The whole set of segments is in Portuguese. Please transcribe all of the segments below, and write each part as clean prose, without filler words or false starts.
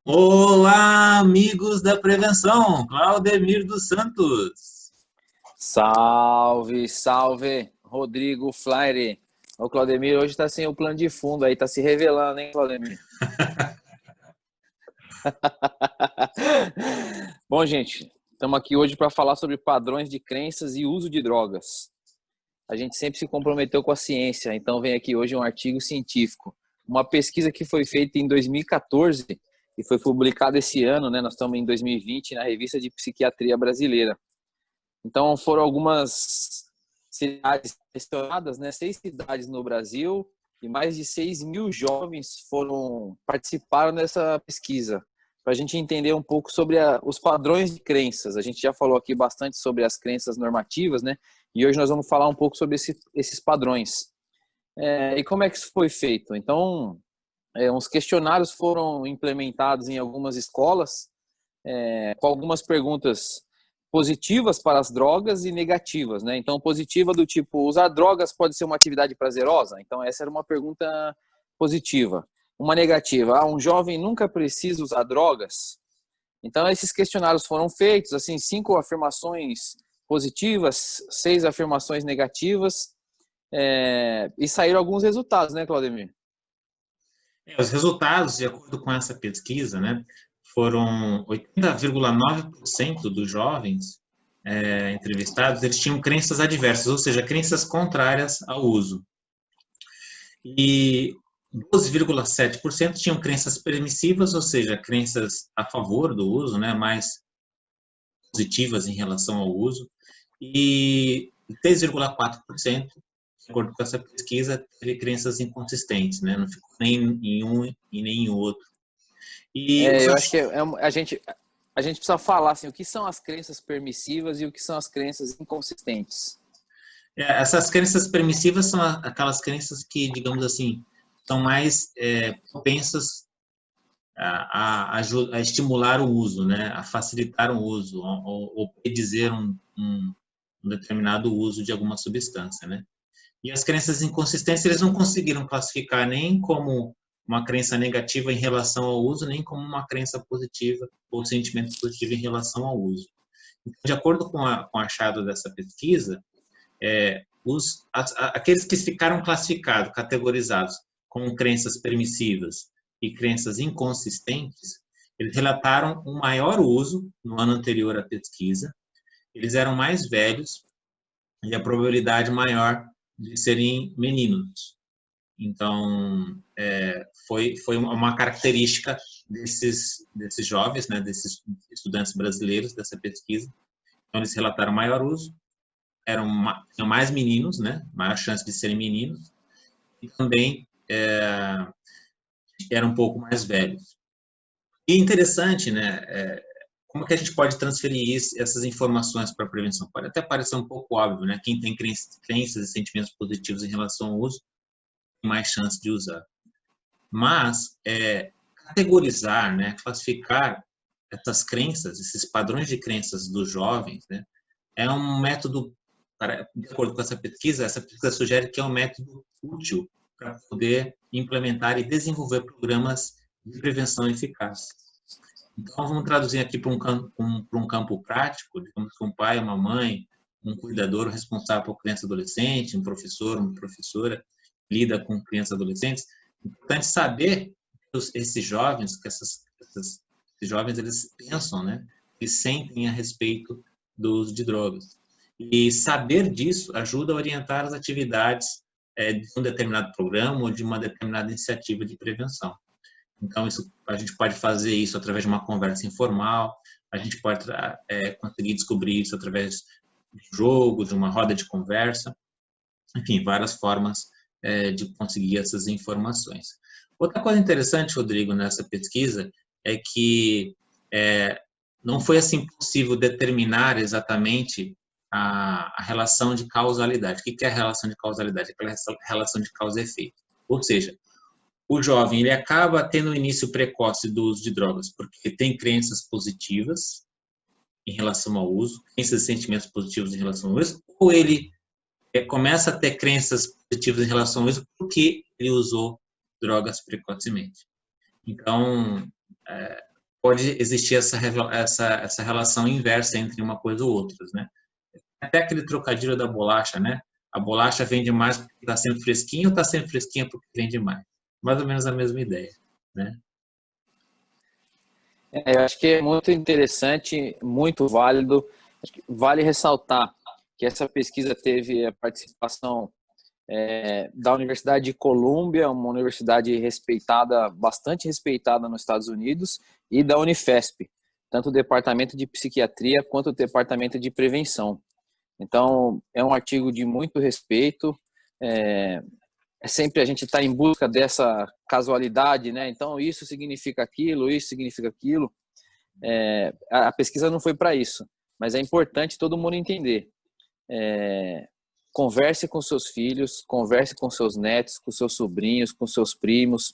Olá, amigos da prevenção, Claudemir dos Santos. Salve, salve, Rodrigo Flyer. O Claudemir hoje tá sem o plano de fundo aí, tá se revelando, hein, Claudemir? Bom, gente, estamos aqui hoje para falar sobre padrões de crenças e uso de drogas. A gente sempre se comprometeu com a ciência, então vem aqui hoje um artigo científico. Uma pesquisa que foi feita em 2014 e foi publicada esse ano, né? Nós estamos em 2020 na Revista de Psiquiatria Brasileira. Então, foram algumas cidades selecionadas, né? 6 cidades no Brasil e mais de 6.000 jovens participaram dessa pesquisa. Para a gente entender um pouco sobre os padrões de crenças. A gente já falou aqui bastante sobre as crenças normativas, né? E hoje nós vamos falar um pouco sobre esses padrões. E como é que isso foi feito? Então, uns questionários foram implementados em algumas escolas, com algumas perguntas positivas para as drogas e negativas, né? Então, positiva do tipo, usar drogas pode ser uma atividade prazerosa? Então, essa era uma pergunta positiva. Uma negativa, um jovem nunca precisa usar drogas? Então, esses questionários foram feitos, assim, 5 afirmações positivas, 6 afirmações negativas, e saíram alguns resultados, né, Claudemir? Os resultados, de acordo com essa pesquisa, né, foram 80,9% dos jovens entrevistados, eles tinham crenças adversas, ou seja, crenças contrárias ao uso. E 12,7% tinham crenças permissivas, ou seja, crenças a favor do uso, né, mais positivas em relação ao uso. E 3,4%, de acordo com essa pesquisa, teve crenças inconsistentes, né? Não ficou nem em um e nem em outro. E os Eu acho que a gente precisa falar assim, o que são as crenças permissivas e o que são as crenças inconsistentes. essas crenças permissivas são aquelas crenças que, digamos assim, são mais propensas a estimular o uso, né? A facilitar o uso, ou predizer um determinado uso de alguma substância, né? E as crenças inconsistentes, eles não conseguiram classificar nem como uma crença negativa em relação ao uso, nem como uma crença positiva ou sentimento positivo em relação ao uso. Então, de acordo com o achado dessa pesquisa, aqueles que ficaram classificados, categorizados como crenças permissivas e crenças inconsistentes, eles relataram um maior uso no ano anterior à pesquisa, eles eram mais velhos e a probabilidade maior de serem meninos. Então, foi uma característica desses jovens, né, desses estudantes brasileiros dessa pesquisa. Então, eles relataram maior uso, tinham mais meninos, né, maior chance de serem meninos, e também eram um pouco mais velhos. E interessante, né, como que a gente pode transferir essas informações para a prevenção? Pode até parecer um pouco óbvio, né? Quem tem crenças e sentimentos positivos em relação ao uso, tem mais chance de usar. Mas categorizar, né, classificar essas crenças, esses padrões de crenças dos jovens, né, é um método, de acordo com essa pesquisa sugere que é um método útil para poder implementar e desenvolver programas de prevenção eficazes. Então, vamos traduzir aqui para um campo prático, digamos que um pai, uma mãe, um cuidador responsável por criança e adolescente, um professor, uma professora, lida com crianças e adolescentes. É importante saber que esses jovens, esses jovens, eles pensam, né? Eles sentem a respeito do uso de drogas. E saber disso ajuda a orientar as atividades de um determinado programa ou de uma determinada iniciativa de prevenção. Então, a gente pode fazer isso através de uma conversa informal, a gente pode conseguir descobrir isso através de um jogo, de uma roda de conversa, enfim, várias formas de conseguir essas informações. Outra coisa interessante, Rodrigo, nessa pesquisa é que não foi assim possível determinar exatamente a relação de causalidade. O que é a relação de causalidade? Aquela relação de causa e efeito. Ou seja, o jovem ele acaba tendo um início precoce do uso de drogas porque tem crenças positivas em relação ao uso, crenças e sentimentos positivos em relação ao uso, ou ele começa a ter crenças positivas em relação ao uso porque ele usou drogas precocemente. Então, pode existir essa relação inversa entre uma coisa ou outra, né? Até aquele trocadilho da bolacha, né? A bolacha vende mais porque está sempre fresquinha ou está sempre fresquinha porque vende mais? Mais ou menos a mesma ideia, né? Eu acho que é muito interessante, muito válido. Vale ressaltar que essa pesquisa teve a participação da Universidade de Colômbia, uma universidade respeitada, bastante respeitada nos Estados Unidos, e da Unifesp, tanto o departamento de psiquiatria quanto o departamento de prevenção. Então, é um artigo de muito respeito. Sempre a gente está em busca dessa casualidade, né? Então, isso significa aquilo, isso significa aquilo. A pesquisa não foi para isso, mas é importante todo mundo entender. Converse com seus filhos, converse com seus netos, com seus sobrinhos, com seus primos.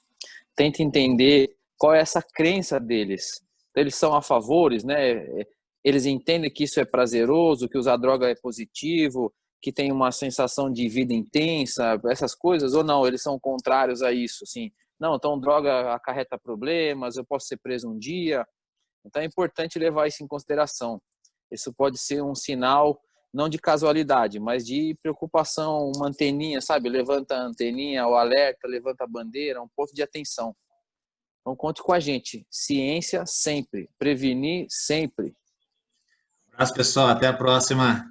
Tente entender qual é essa crença deles. Eles são a favores, né? Eles entendem que isso é prazeroso, que usar droga é positivo, que tem uma sensação de vida intensa, essas coisas, ou não, eles são contrários a isso, assim. Não, então droga acarreta problemas, eu posso ser preso um dia. Então é importante levar isso em consideração. Isso pode ser um sinal, não de casualidade, mas de preocupação, uma anteninha, sabe? Levanta a anteninha, o alerta, levanta a bandeira, um ponto de atenção. Então conte com a gente. Ciência sempre. Prevenir sempre. Um abraço, pessoal. Até a próxima.